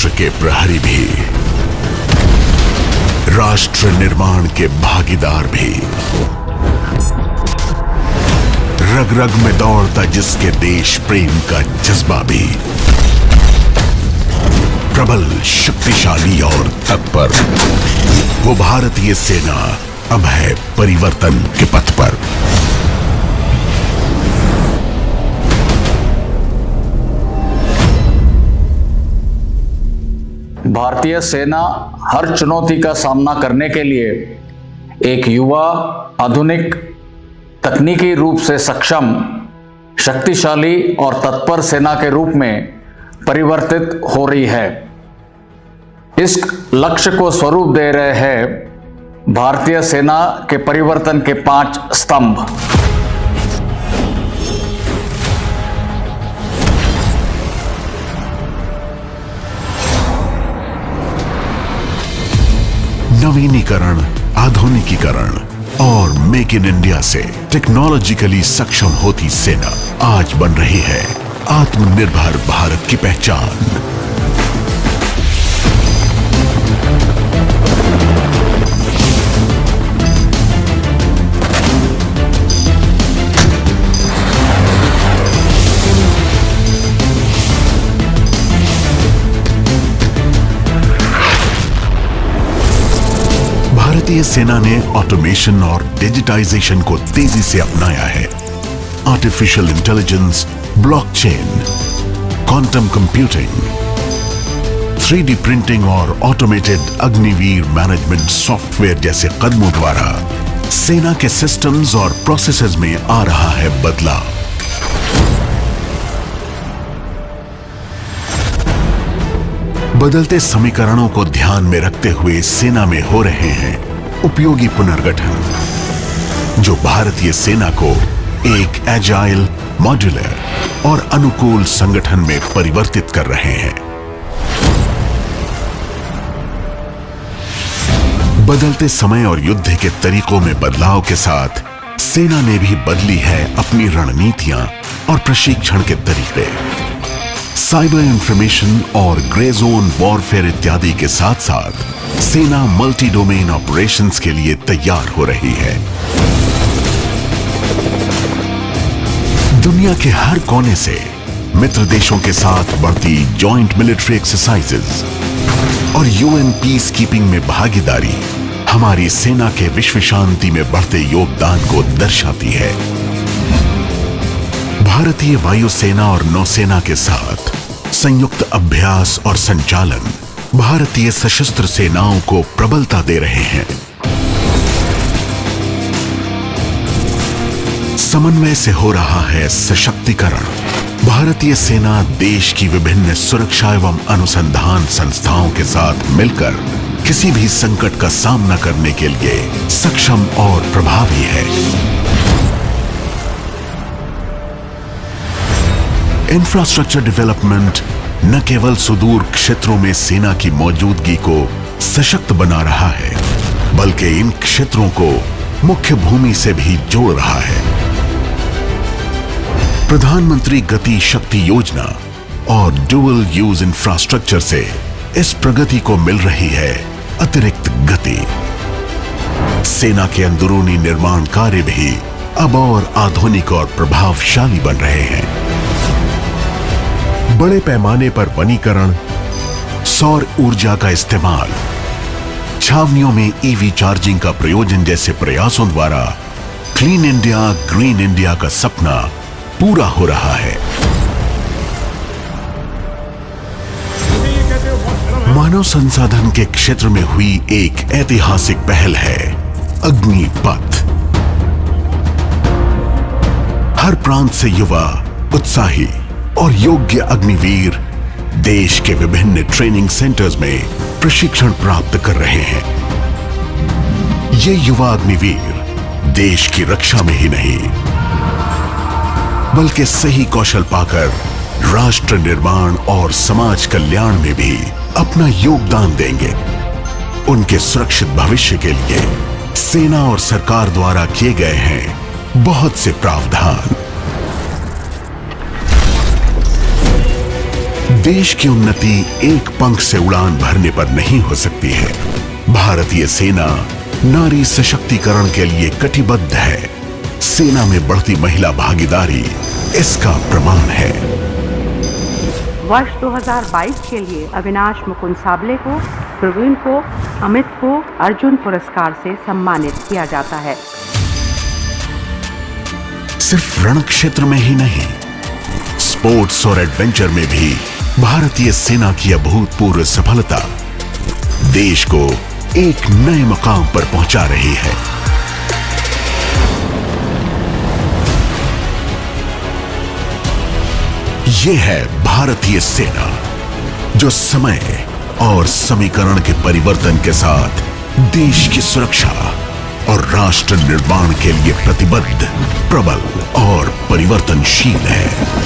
राष्ट्र के प्रहरी भी, राष्ट्र निर्माण के भागीदार भी, रग रग में दौड़ता जिसके देश प्रेम का जज्बा भी, प्रबल, शक्तिशाली और तत्पर, वो भारतीय सेना अब है परिवर्तन के पथ पर। भारतीय सेना हर चुनौती का सामना करने के लिए एक युवा, आधुनिक, तकनीकी रूप से सक्षम, शक्तिशाली और तत्पर सेना के रूप में परिवर्तित हो रही है। इस लक्ष्य को स्वरूप दे रहे हैं भारतीय सेना के परिवर्तन के 5 स्तंभ। नवीनीकरण, आधुनिकीकरण और मेक इन इंडिया से टेक्नोलॉजिकली सक्षम होती सेना आज बन रही है आत्मनिर्भर भारत की पहचान। भारतीय सेना ने ऑटोमेशन और डिजिटाइजेशन को तेजी से अपनाया है। Artificial intelligence, blockchain, quantum computing, 3D printing और ऑटोमेटेड अग्निवीर मैनेजमेंट सॉफ्टवेयर जैसे कदमों द्वारा सेना के सिस्टम्स और प्रोसेसेस में आ रहा है बदलाव। बदलते समीकरणों को ध्यान में रखते हुए सेना में हो रहे हैं उपयोगी पुनर्गठन, जो भारतीय सेना को एक एजाइल, मॉड्यूलर और अनुकूल संगठन में परिवर्तित कर रहे हैं। बदलते समय और युद्ध के तरीकों में बदलाव के साथ सेना ने भी बदली है अपनी रणनीतियां और प्रशिक्षण के तरीके। साइबर इंफॉर्मेशन और ग्रे जोन वॉरफेयर इत्यादि के साथ साथ सेना मल्टी डोमेन ऑपरेशंस के लिए तैयार हो रही है। दुनिया के हर कोने से मित्र देशों के साथ बढ़ती जॉइंट मिलिट्री एक्सरसाइजेज और यूएन पीस कीपिंग में भागीदारी हमारी सेना के विश्व शांति में बढ़ते योगदान को दर्शाती है। भारतीय वायुसेना और नौसेना के साथ संयुक्त अभ्यास और संचालन भारतीय सशस्त्र सेनाओं को प्रबलता दे रहे हैं। समन्वय से हो रहा है सशक्तिकरण। भारतीय सेना देश की विभिन्न सुरक्षा एवं अनुसंधान संस्थाओं के साथ मिलकर किसी भी संकट का सामना करने के लिए सक्षम और प्रभावी है। इंफ्रास्ट्रक्चर डेवलपमेंट न केवल सुदूर क्षेत्रों में सेना की मौजूदगी को सशक्त बना रहा है, बल्कि इन क्षेत्रों को मुख्य भूमि से भी जोड़ रहा है। प्रधानमंत्री गति शक्ति योजना और डुअल यूज इंफ्रास्ट्रक्चर से इस प्रगति को मिल रही है अतिरिक्त गति। सेना के अंदरूनी निर्माण कार्य भी अब और आधुनिक और प्रभावशाली बन रहे हैं। बड़े पैमाने पर वनीकरण, सौर ऊर्जा का इस्तेमाल, छावनियों में ईवी चार्जिंग का प्रयोजन जैसे प्रयासों द्वारा क्लीन इंडिया, ग्रीन इंडिया का सपना पूरा हो रहा है। मानव संसाधन के क्षेत्र में हुई एक ऐतिहासिक पहल है अग्निपथ। हर प्रांत से युवा, उत्साही और योग्य अग्निवीर देश के विभिन्न ट्रेनिंग सेंटर्स में प्रशिक्षण प्राप्त कर रहे हैं। ये युवा अग्निवीर देश की रक्षा में ही नहीं, बल्कि सही कौशल पाकर राष्ट्र निर्माण और समाज कल्याण में भी अपना योगदान देंगे। उनके सुरक्षित भविष्य के लिए सेना और सरकार द्वारा किए गए हैं बहुत से प्रावधान। देश की उन्नति एक पंख से उड़ान भरने पर नहीं हो सकती है। भारतीय सेना नारी सशक्तिकरण के लिए कटिबद्ध है। सेना में बढ़ती महिला भागीदारी इसका प्रमाण है। वर्ष 2022 के लिए अविनाश मुकुंद साबले को, प्रवीण को, अमित को अर्जुन पुरस्कार से सम्मानित किया जाता है। सिर्फ रण क्षेत्र में ही नहीं, स्पोर्ट्स और एडवेंचर में भी भारतीय सेना की अभूतपूर्व सफलता देश को एक नए मकाम पर पहुंचा रही है। यह है भारतीय सेना, जो समय और समीकरण के परिवर्तन के साथ देश की सुरक्षा और राष्ट्र निर्माण के लिए प्रतिबद्ध, प्रबल और परिवर्तनशील है।